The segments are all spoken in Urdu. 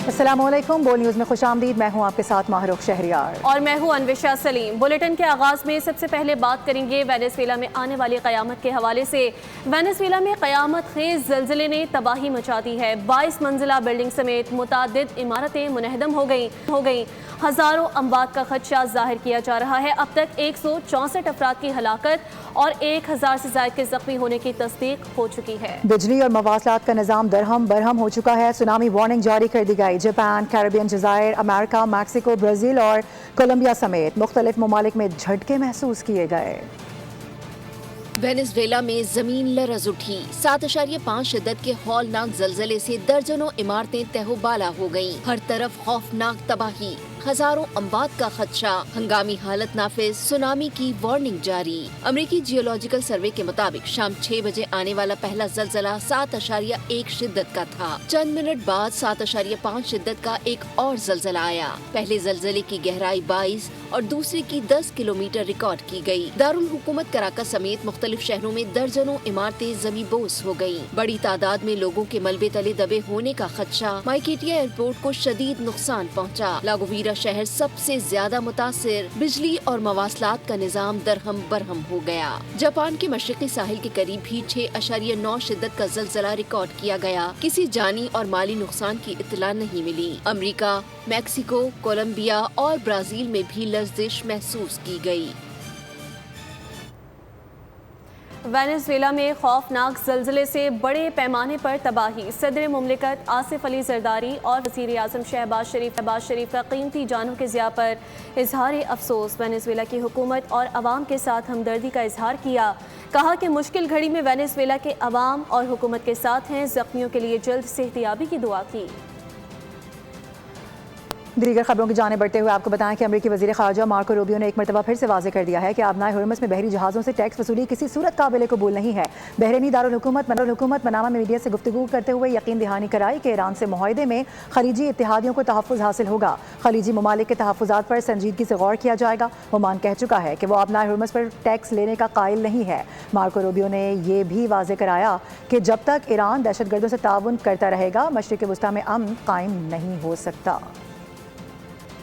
السلام علیکم، بول نیوز میں خوش آمدید۔ میں ہوں آپ کے ساتھ ماہرخ شہریار اور میں ہوں انوشا سلیم۔ بلیٹن کے آغاز میں سب سے پہلے بات کریں گے وینیزویلا میں آنے والی قیامت کے حوالے سے۔ وینیزویلا میں قیامت خیز زلزلے نے تباہی مچا دی ہے۔ 22 منزلہ بلڈنگ سمیت متعدد عمارتیں منہدم ہو گئیں۔ ہزاروں اموات کا خدشہ ظاہر کیا جا رہا ہے۔ اب تک 164 افراد کی ہلاکت اور 1000 سے زائد کے زخمی ہونے کی تصدیق ہو چکی ہے۔ بجلی اور مواصلات کا نظام درہم برہم ہو چکا ہے۔ سونامی وارننگ جاری کر دی گئی۔ جاپان، کیریبین جزائر، امریکہ، میکسیکو، برازیل اور کولمبیا سمیت مختلف ممالک میں جھٹکے محسوس کیے گئے۔ وینیزویلا میں زمین لرز اٹھی۔ 7.5 شدت کے ہولناک زلزلے سے درجنوں عمارتیں تہہ و بالا ہو گئیں۔ ہر طرف خوفناک تباہی، ہزاروں اموات کا خدشہ، ہنگامی حالت نافذ، سونامی کی وارننگ جاری۔ امریکی جیولوجیکل سروے کے مطابق شام 6 بجے آنے والا پہلا زلزلہ 7.1 شدت کا تھا۔ چند منٹ بعد 7.5 شدت کا ایک اور زلزلہ آیا۔ پہلے زلزلے کی گہرائی 22 اور دوسرے کی 10 کلومیٹر ریکارڈ کی گئی۔ دارالحکومت کراکس سمیت مختلف شہروں میں درجنوں عمارتیں زمیں بوس ہو گئیں۔ بڑی تعداد میں لوگوں کے ملبے تلے دبے ہونے کا خدشہ۔ مائکیٹیا ایئرپورٹ کو شدید نقصان پہنچا۔ لاگویرا شہر سب سے زیادہ متاثر۔ بجلی اور مواصلات کا نظام درہم برہم ہو گیا۔ جاپان کے مشرقی ساحل کے قریب بھی 6.9 شدت کا زلزلہ ریکارڈ کیا گیا۔ کسی جانی اور مالی نقصان کی اطلاع نہیں ملی۔ امریکہ، میکسیکو، کولمبیا اور برازیل میں بھی لرزش محسوس کی گئی۔ وینیزویلا میں خوفناک زلزلے سے بڑے پیمانے پر تباہی۔ صدر مملکت آصف علی زرداری اور وزیر اعظم شہباز شریف کا قیمتی جانوں کے ضیاع پر اظہار افسوس۔ وینیزویلا کی حکومت اور عوام کے ساتھ ہمدردی کا اظہار کیا۔ کہا کہ مشکل گھڑی میں وینیزویلا کے عوام اور حکومت کے ساتھ ہیں۔ زخمیوں کے لیے جلد صحتیابی کی دعا کی۔ دیگر خبروں کی جانب بڑھتے ہوئے آپ کو بتائیں کہ امریکی وزیر خارجہ مارکو روبیو نے ایک مرتبہ پھر سے واضح کر دیا ہے کہ آبنائے ہرمز میں بحری جہازوں سے ٹیکس وصولی کسی صورت قابل قبول نہیں ہے۔ بحرینی دارالحکومت منامہ میں میڈیا سے گفتگو کرتے ہوئے یقین دہانی کرائی کہ ایران سے معاہدے میں خلیجی اتحادیوں کو تحفظ حاصل ہوگا۔ خلیجی ممالک کے تحفظات پر سنجیدگی سے غور کیا جائے گا۔ عمان کہہ چکا ہے کہ وہ آبنائے ہرمز پر ٹیکس لینے کا قائل نہیں ہے۔ مارکو روبیو نے یہ بھی واضح کرایا کہ جب تک ایران دہشت گردوں سے تعاون کرتا رہے گا، مشرق وسطیٰ میں امن قائم نہیں ہو سکتا۔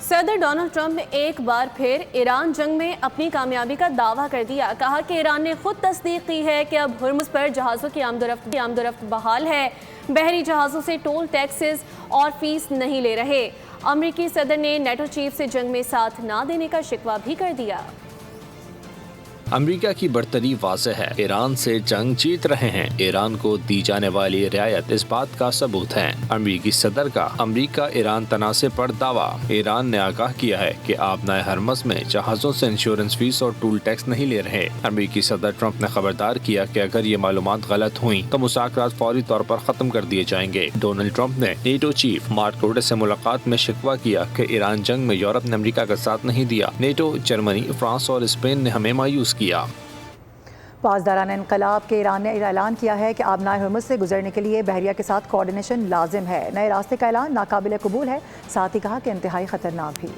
صدر ڈونلڈ ٹرمپ نے ایک بار پھر ایران جنگ میں اپنی کامیابی کا دعویٰ کر دیا۔ کہا کہ ایران نے خود تصدیق کی ہے کہ اب ہرمز پر جہازوں کی آمد و رفت بحال ہے۔ بحری جہازوں سے ٹول ٹیکسز اور فیس نہیں لے رہے۔ امریکی صدر نے نیٹو چیف سے جنگ میں ساتھ نہ دینے کا شکوہ بھی کر دیا۔ امریکہ کی برتری واضح ہے، ایران سے جنگ جیت رہے ہیں۔ ایران کو دی جانے والی رعایت اس بات کا ثبوت ہے۔ امریکی صدر کا امریکہ ایران تنازع پر دعویٰ۔ ایران نے آگاہ کیا ہے کہ آبنائے ہرمز میں جہازوں سے انشورنس فیس اور ٹول ٹیکس نہیں لے رہے۔ امریکی صدر ٹرمپ نے خبردار کیا کہ اگر یہ معلومات غلط ہوئیں تو مذاکرات فوری طور پر ختم کر دیے جائیں گے۔ ڈونلڈ ٹرمپ نے نیٹو چیف مارک روٹے سے ملاقات میں شکوہ کیا کہ ایران جنگ میں یورپ نے امریکہ کا ساتھ نہیں دیا۔ نیٹو، جرمنی، فرانس اور اسپین نے ہمیں مایوس کیا۔ پاسداران انقلاب کے ایران نے اعلان کیا ہے کہ آبنائے ہرمز سے گزرنے کے لیے بحریہ کے ساتھ کوارڈینیشن لازم ہے۔ نئے راستے کا اعلان ناقابل قبول ہے، ساتھ ہی کہا کہ انتہائی خطرناک بھی۔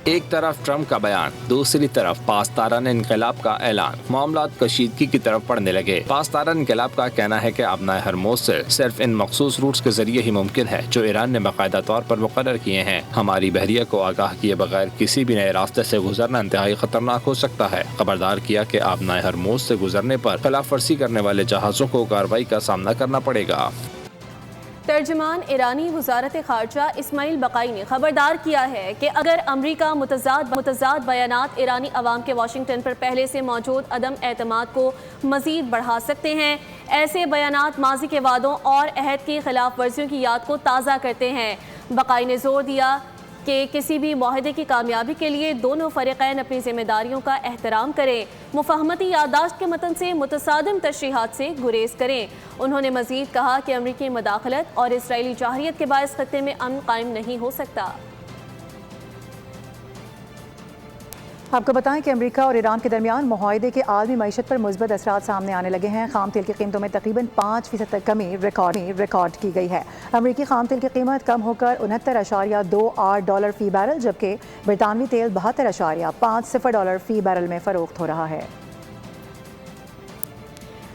ایک طرف ٹرمپ کا بیان، دوسری طرف پاسداران انقلاب کا اعلان۔ معاملات کشیدگی کی طرف بڑھنے لگے۔ پاسداران انقلاب کا کہنا ہے کہ آبنائے ہرمز سے صرف ان مخصوص روٹس کے ذریعے ہی ممکن ہے جو ایران نے باقاعدہ طور پر مقرر کیے ہیں۔ ہماری بحریہ کو آگاہ کیے بغیر کسی بھی نئے راستے سے گزرنا انتہائی خطرناک ہو سکتا ہے۔ خبردار کیا کہ آبنائے ہرمز سے گزرنے پر خلاف ورزی کرنے والے جہازوں کو کارروائی کا سامنا کرنا پڑے گا۔ ترجمان ایرانی وزارت خارجہ اسماعیل بقائی نے خبردار کیا ہے کہ اگر امریکہ متضاد بیانات ایرانی عوام کے واشنگٹن پر پہلے سے موجود عدم اعتماد کو مزید بڑھا سکتے ہیں۔ ایسے بیانات ماضی کے وعدوں اور عہد کی خلاف ورزیوں کی یاد کو تازہ کرتے ہیں۔ بقائی نے زور دیا کہ کسی بھی معاہدے کی کامیابی کے لیے دونوں فریقین اپنی ذمہ داریوں کا احترام کریں، مفاہمتی یادداشت کے متن سے متصادم تشریحات سے گریز کریں۔ انہوں نے مزید کہا کہ امریکی مداخلت اور اسرائیلی جارحیت کے باعث خطے میں امن قائم نہیں ہو سکتا۔ آپ کو بتائیں کہ امریکہ اور ایران کے درمیان معاہدے کے عالمی معیشت پر مثبت اثرات سامنے آنے لگے ہیں۔ خام تیل کی قیمتوں میں تقریباً 5% تک کمی ریکارڈ کی گئی ہے۔ امریکی خام تیل کی قیمت کم ہو کر $69.28 فی بیرل، جبکہ برطانوی تیل $72.50 فی بیرل میں فروخت ہو رہا ہے۔